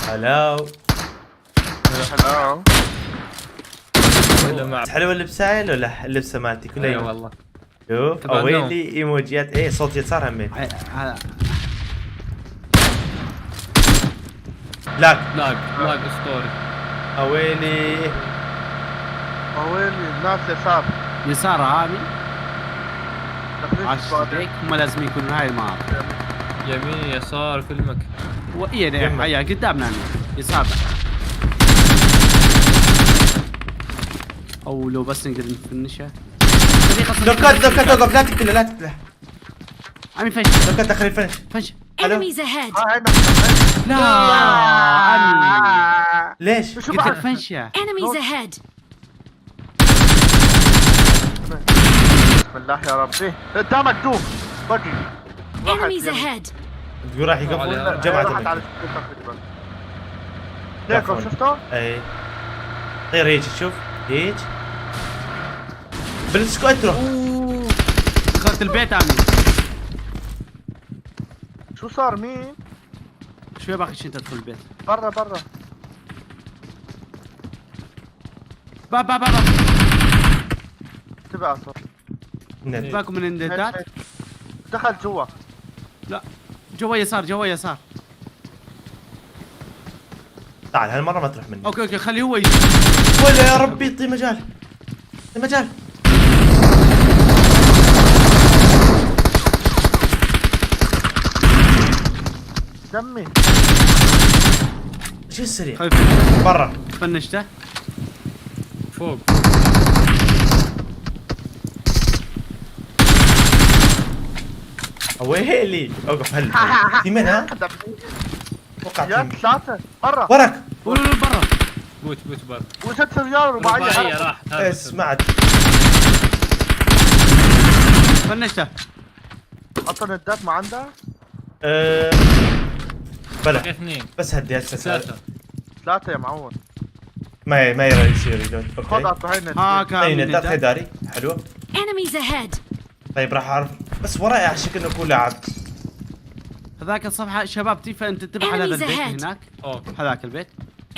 هلاو. هلا حلو اللبسه هاي ولا اللبسه مالتي كلها؟ اي والله. شوف طبعاً اويلي ايموجيات. ايه صوت يسار همين. لاك لاق اسطوري. اويلي. ويلي الناس يسار يسار هذه داخلين في 10 سكواد. دقيقة هم لازم يكونوا هاي المناطق. يمين يسار كل مكان. وإيه ده هيا قدامنا هنا. يسار او لو بس نقدر نفنشها. دكات اوقف، لا تقتله لا تقتله. عمي فنش دكات دخل الفنش. فنش. Enemies ahead! عندك لا عمي ليش؟ شو قلت لك بعد؟ فنشها. Enemies ahead! بسم الله يا ربي قدامك دوب بجي Enemies ahead! تقول راح يقفون راحت جماعة على تقريبا. تقريبا ليكم شفتوا؟ طير هيك شوف هيك بالسكو اترو. دخلت البيت عمي. شو صار مين؟ شوي باقي انت تدخل البيت. برا باب تبع صار نت. باكم من الاندهتات. دخل جوا لا جوا يسار. تعال هالمرة ما تروح مني. اوكي خليه هو يجي. ولا يا ربي اعطي مجال. مجال. دمي شو السريع؟ خليه برا. فنشته. فوق. ويلي اوقف هلا. في منها؟ وقع يا تيم. ثلاثة برا وراك. قولوا له برا. بوت برا. وست رجال رباعية رباعية راح. اسمعت. فنشته. اصلا الدات ما عندها أه... بلا اثنين بس هدي هسه ثلاثة. ثلاثة يا معود ما يرى يصير ريلود. خذ اوكي. اعطوا هاي النت ها كان اي من ندات الدات. حيداري حلو. Enemies ahead! طيب راح اعرف بس وراي على شكل انه كله لاعب. هذاك الصفحة شباب تي فانت انتبه على هذا Enemies البيت ahead. هناك. اوكي. هذاك البيت.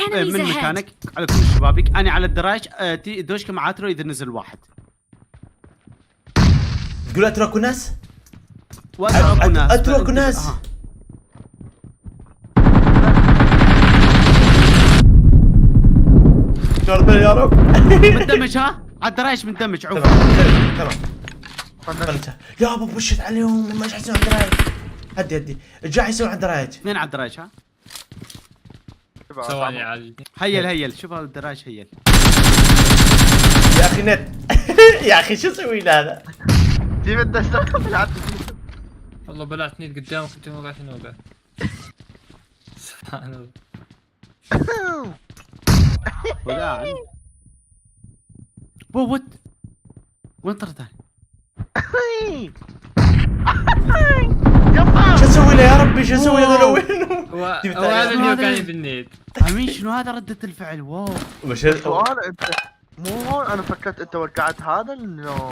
Enemies من ahead! مكانك على كل شبابك. انا على الدراج تي دوشك مع عترو اذا نزل واحد. تقول اتركوا ناس؟ واتركوا ناس. اتركوا ناس. شرطة يا رب. مندمج ها؟ على الدراج مندمج عوف. تمام. فهمت. يا ابو بشت عليهم ما يحسون على الدرايج. هدي الجاح يسوون على الدرايج. اثنين على الدراج ها؟ ثواني عادي. هيل شوف هذا الدراج هيل. يا اخي نت. يا اخي شو اسوي له هذا؟ كيف انت اشتغل والله بلعت نيت قدامك كنت وقعت هنا وقعت. سبحان الله. وداعا. وات وين طرت هاي؟ شو اسوي له يا ربي شو اسوي له وينه؟ وهذا اللي وقعني بالنيت. امين شنو هذا ردة الفعل؟ واو. وش سؤال انت مو هون انا فكرت انت وقعت هذا انه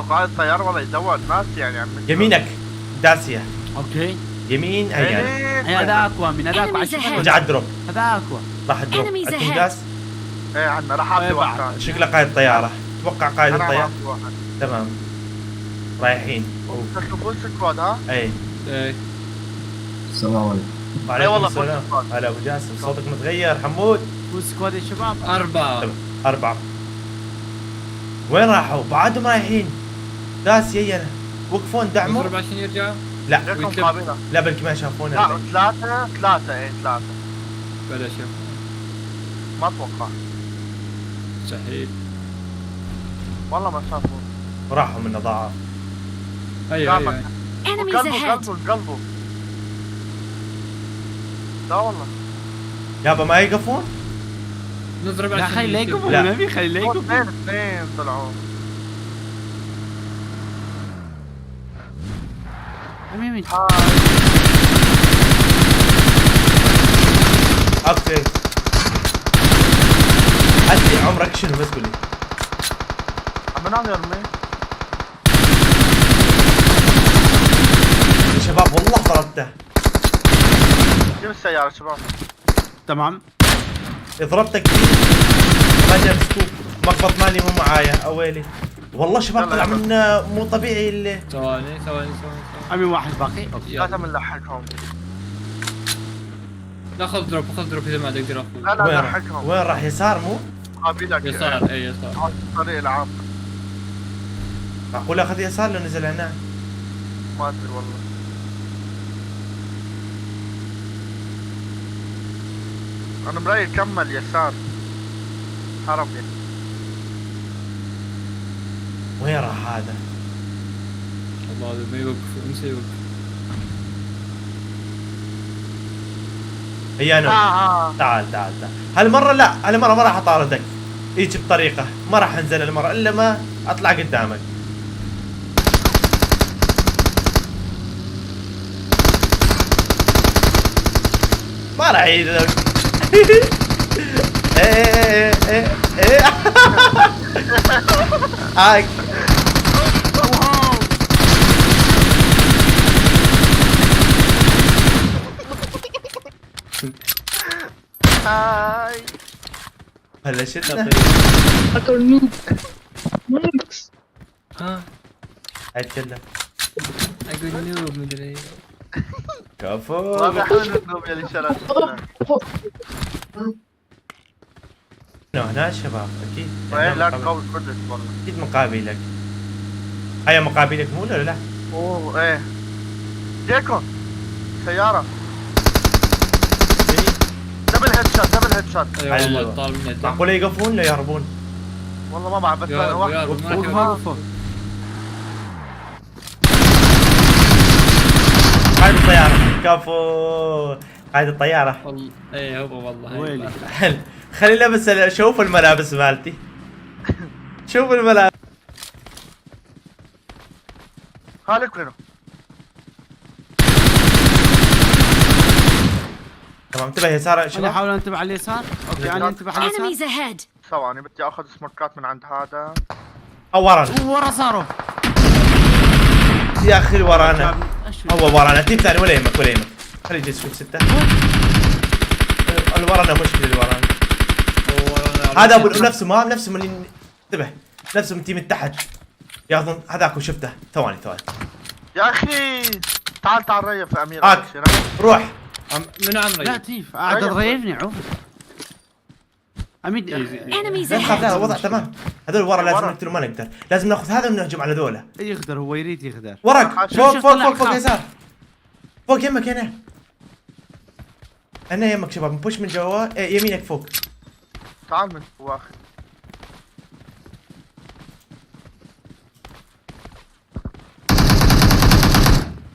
قاعد الطيارة والله يدور ناس يعني عم يمينك داسية. اوكي. يمين هي هذا اقوى من هذاك بعد شوف. رجع الدروب. هذا اقوى. راح الدروب. Enemies عندكم ahead. داس؟ ايه عنا راح اعطي إيه واحد بعد. ثاني. شكله قائد الطيارة. اتوقع قائد انا راح الطيارة. اعطي واحد تمام. رايحين. تشوفون سكواد ها؟ اي. ايه. السلام عليكم. وعليكم والله السلام. فوق السكواد. هلا ابو جاسم صوتك متغير حمود. والسكواد يا شباب. 4. تمام. 4. وين راحوا؟ بعدهم رايحين. داس يينا. وقفون دعموا. 24 يرجعوا. لا لكم ويكتب. قابلة لا بلكي ما شافونا. لا ثلاثة ايه ثلاثة بلا شوف. ما اتوقع مستحيل. والله ما شافوا وراحوا من ضاعوا. ايوه قامك. ايوه. Enemies ahead! قلبه لا والله يابا ما يقفون؟ نضرب لا عشان خلي لا يشوف. يقفوا لا. نبي خلي لا يقفوا. اثنين طلعوا امين اوكي. ادري عمرك شنو بس قول لي. عم نعم يرمي يا شباب والله ضربته. جيب السيارة شباب تمام. ضربتك ما جاب سكوب، مقبض مالي مو معايا اويلي. والله شباب طلع منا مو طبيعي اللي. ثواني. امي واحد باقي. اوكي. لازم نلحقهم. لا خذ دروب اذا ما تقدر اخذ. لا وين نلحقهم. وين راح يسار مو؟ قابلك يسار اي يسار. على الطريق العام. معقول اخذ يسار لو نزل هنا؟ ما ادري والله. انا برايي كمل يسار. حرب يعني. وين راح هذا؟ والله هذا ما يوقف انسى يوقف. هي انا تعال هالمرة لا، هالمرة ما راح اطاردك، يجي بطريقة ما راح انزل المرة الا ما اطلع قدامك. ما راح يجيلك. ايه هاي هاي. هلا شلنا ها اتكلم اقول نوب مدري. كفو. واضح انه النوم يلي شرت. هنا شباب اكيد. وين لا تقوي كلش والله. اكيد مقابلك. هيا مقابلك مو ولا لا؟ اوه ايه. جيكون سيارة. دبل هيد شوت. اي والله حلو. طال مني الدم. معقول يقفون لا يهربون؟ والله ما بعرف بس يا أنا واحد. رب، ما راح يوقف. وقفوا. قائد الطيارة كفو. قائد الطيارة. والله اي هو والله. ويلي. حلو. خلينا بس شوف الملابس مالتي. شوف الملابس. خالك وينه؟ تمام انتبه يسار انا شباب. احاول انتبه على اليسار. اوكي انا انتبه على اليسار. Enemies ahead. ثواني بدي اخذ سموكات من عند هذا. او ورانا ورا صاروا. يا اخي ورانا. أشوف. هو ورانا تيم ثاني ولا يهمك ولا يهمك. خلي يجي سكوب 6. اللي ورانا مشكلة اللي ورانا. هذا ابو نفسه ما نفسه اللي انتبه نفسه من تيم التحت ياخذون هذاك وشفته. ثواني يا اخي تعال ريف يا امير. هاك روح. من عمري. لا تيف قاعد تضيفني عوف. اميد Enemies لا تخاف لا ahead. الوضع تمام. هذول ورا لازم ورا. نقتله ما نقدر. لازم ناخذ هذا ونهجم على ذولا. يقدر هو يريد يقدر. وراك شوف، فوق شوف، فوق طلع فوق فوق خلاص. يسار. فوق يمك هنا. هنا يمك شباب نبوش من جوا. إيه يمينك فوق. تعال من واخد.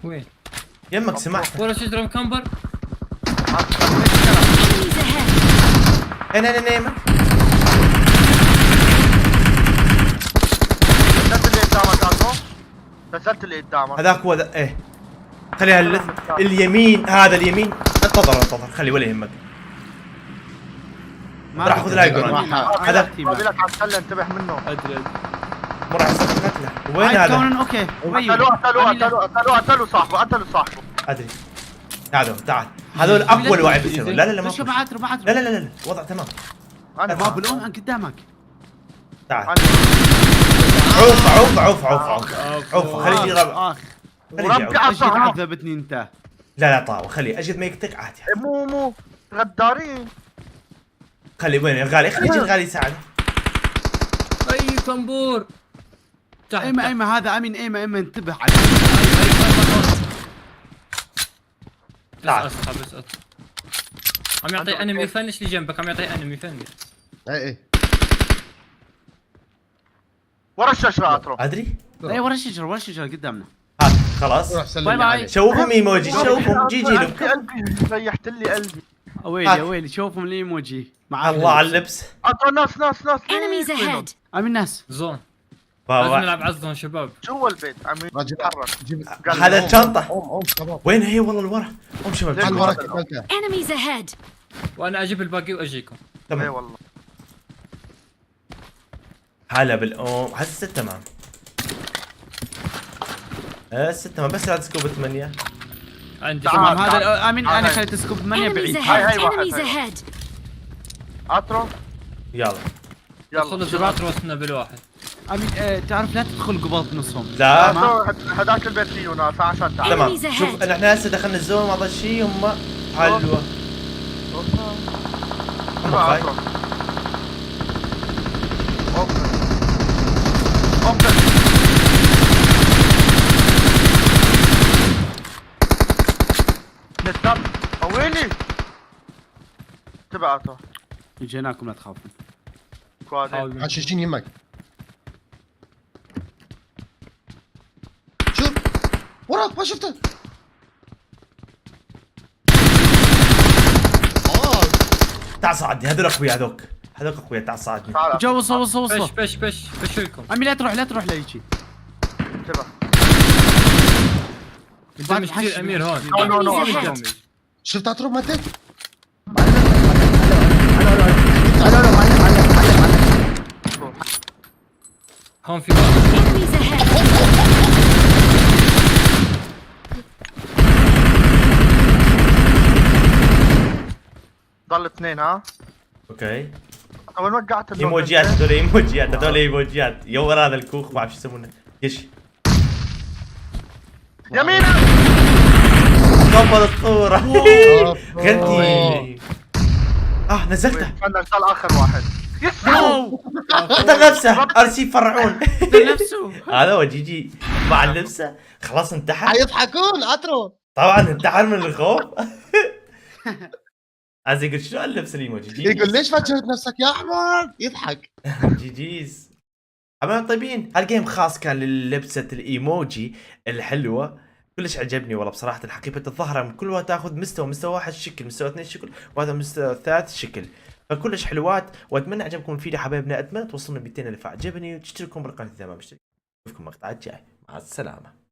وين؟ يمك سمعت. ورا شجرة مكمبر. Enemies ahead. هنا يمك. نزلت اللي قدامك عارفه؟ نزلت اللي قدامك. هذاك هو ايه. خليها اليمين هذا اليمين. انتظر خلي ولا يهمك. راح اخذ لايك هذا هذا قابلك على السله انتبه منه. ادري مو راح يصير قتله. وين هاي هذا؟ كونن اوكي. قتلوا صاحبه. ادري. تعال هذول اقوى واحد بيصيرون. لا ما شو أبغى. بعتر لا وضع تمام. انا ما بلون قدامك. تعال أنا- عوف خليه يجي غلط. خليه يجي وربي عوف. ايش عذبتني انت؟ لا طاوة خليه اجد ما يقتك عادي. مو غدارين. خلي وين الغالي خليه يجي الغالي يساعد. اي كمبور. تحت ايما هذا امين ايما انتبه عليه. تعال. اسحب بس عم يعطي انمي فنش اللي جنبك. عم يعطي انمي فنش. اي ورا الشجره اترو. ادري. اي ورا الشجره قدامنا. هات خلاص. روح سلم باي لي باي. عليه. شوفهم ايموجي شوفهم جي لهم. قلبي ريحت لي قلبي. ويلي شوفهم الايموجي مع الله على اللبس. اترو ناس Enemies ahead. امين ناس. زون. لازم بابا. نلعب عزون شباب. جوا البيت عم رجل يتحرك. جيب هذا الشنطة. قوم شباب. وين هي والله الورا. قوم شباب. تعال ليش؟ وراك قتلته. Enemies ahead. وانا اجيب الباقي واجيكم. اي تمام. والله. هلا بالام هسه تمام. هسه تمام بس لا تسكوب 8. عندي تعال. تمام هذا امين انا هاي. خليت سكوب 8 Enemies بعيد ahead. هاي واحد، Enemies هاي ahead. عطرو يلا دخل يلا الزباط روسنا بالواحد. امين تعرف لا تدخل قبل نصهم لا تمام. هذاك البيت فيه ناس عشان تعال. تمام. Enemies شوف ahead. احنا هسه دخلنا الزون ما ضل شيء هم حلوه. هم فاي. نتاب ويلي تبعته جيناكم لا تخافون. كوادي حاول. حشيشين يمك. شوف وراك ما شفته. تعال صعدني هذول اخويا هذوك اخويا تعال صعدني. تعال جو وصل بش لكم. امين لا تروح ليجي انتبه قدامك كثير امير هون. Enemies no. ahead. شفت عطرو ماتت. هون في واحد. Enemies ahead. ضل اثنين ها اوكي اول ما وقعت النوم ايموجيات هذول ايموجيات يا ورا هذا الكوخ ما بعرف شو يسمونه ايش يمين قبل الصورة غنتي نزلته نزل اخر واحد قتل نفسه ارسي فرعون نفسه هذا هو جي مع اللبسه خلاص انتحر حيضحكون عطرو. طبعا انتحر من الخوف عايز يقول شو اللبس الايموجي جي يقول ليش فجرت نفسك يا احمد؟ يضحك. جيز حبايب طيبين هالجيم خاص كان للبسة الايموجي الحلوة كلش عجبني والله بصراحة الحقيقة الظاهرة من كل واحد تاخذ مستوى واحد شكل مستوى اثنين شكل وهذا مستوى ثالث شكل فكلش حلوات واتمنى عجبكم الفيديو حبايبنا اتمنى توصلنا 200 الف عجبني وتشتركون بالقناة اذا ما مشترك اشوفكم مقطع الجاي مع السلامة